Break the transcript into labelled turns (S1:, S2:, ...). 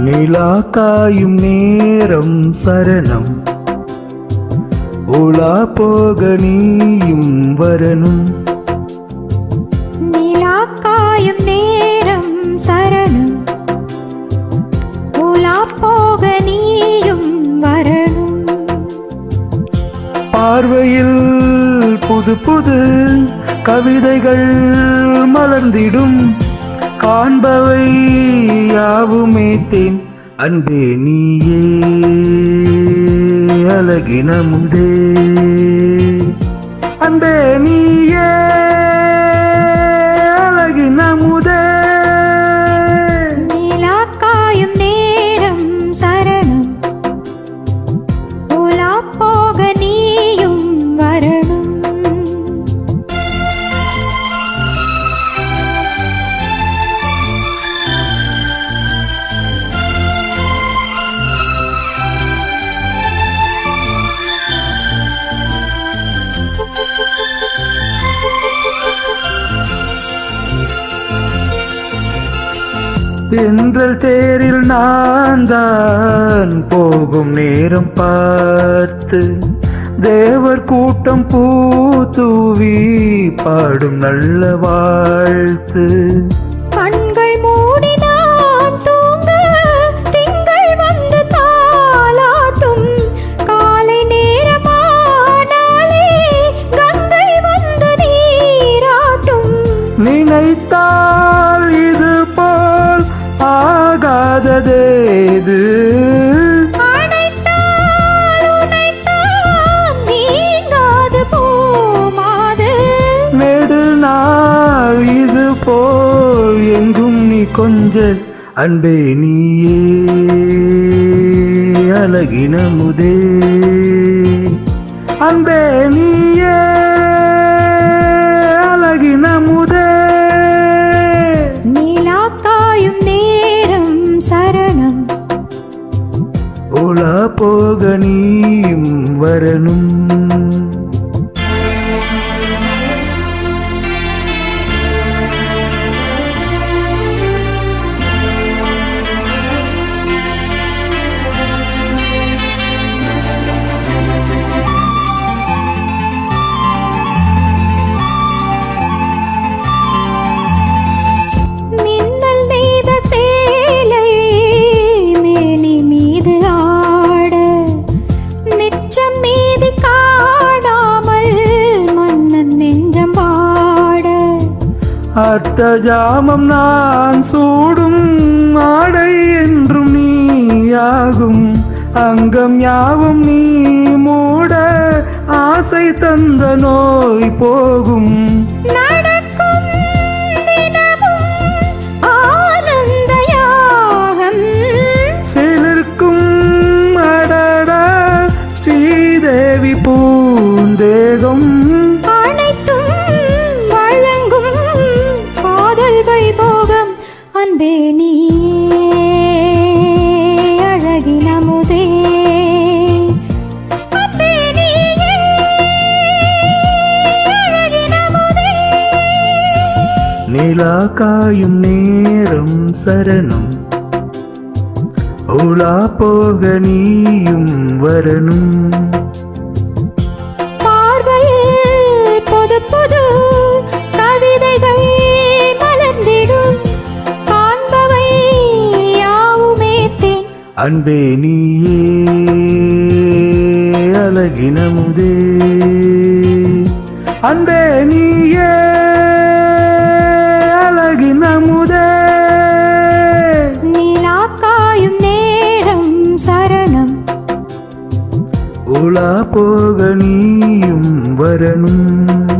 S1: நிலா காயும் நேரம் சரணம், உலா போக நீயும் வரணும்.
S2: நிலா காயும் நேரம் சரணம், உலா போக நீயும் வரணும்.
S1: பார்வையில் புது புது கவிதைகள் மலர்ந்திடும், காண்பவை யாவுமே தேன். அன்பே நீயே அழகின முதே, அன்பே நீயே அழகின முதே.
S2: நிலா காயும் நேரம் சரணம், உலா போக நீயும் வரணும்.
S1: தென்றல் தேரில் நான் தான் போகும் நேரம் பார்த்து, தேவர் கூட்டம் பூத்தூவி பாடும் நல்ல வாழ்த்து.
S2: கண்கள் மூடி நான் தூங்க திங்கள் வந்து தாலாட்டும், காலை நேரமானாலே கங்கை வந்து நீராட்டும்.
S1: நினைத்தால் இது போல் ஆகாததேது,
S2: அணைத்தால் உனைத்தான் நீங்காது போமாது.
S1: நெடு நாள் இது போல் எங்கும் நீ கொஞ்சல். அன்பே நீயே அழகின முதே, அன்பே நீயே அழகின முதே.
S2: நிலா காயும் நேரம் சரணம்,
S1: உலா போக நீயும் வரணும்.
S2: மின்னல் நெய்த சேலை மேனி மீது ஆட, மிச்சம் மீதி காடாமல் மன்னன் நெஞ்சம் பாட.
S1: அர்த்த ஜாமம் நான் சூடும் ஆடை என்றும் நீயாகும், அங்கம் யாவும் நீ மூட ஆசை தந்த நோய் போகும்.
S2: நடக்கும் தினமும் ஆனந்த யாகம்,
S1: சிலிர்க்கும் அடட ஸ்ரீதேவி பூந்தேகம்.
S2: அனைத்தும் வழங்கும் காதல் வைபோகம். அன்பே நீயே அழகின முதே, அன்பே நீயே அழகின முதே.
S1: நிலா காயும் நேரம் சரணம், உலா போக நீயும் வரணும்.
S2: பார்வையில் புது புது கவிதைகள் மலர்ந்திடும், காண்பவை யாவுமே தேன்.
S1: அன்பே நீயே அழகின முதே, அன்பே நீயே அழகின முதே.
S2: நிலா காயும் நேரம் சரணம்,
S1: உலா போக நீயும் வரணும்.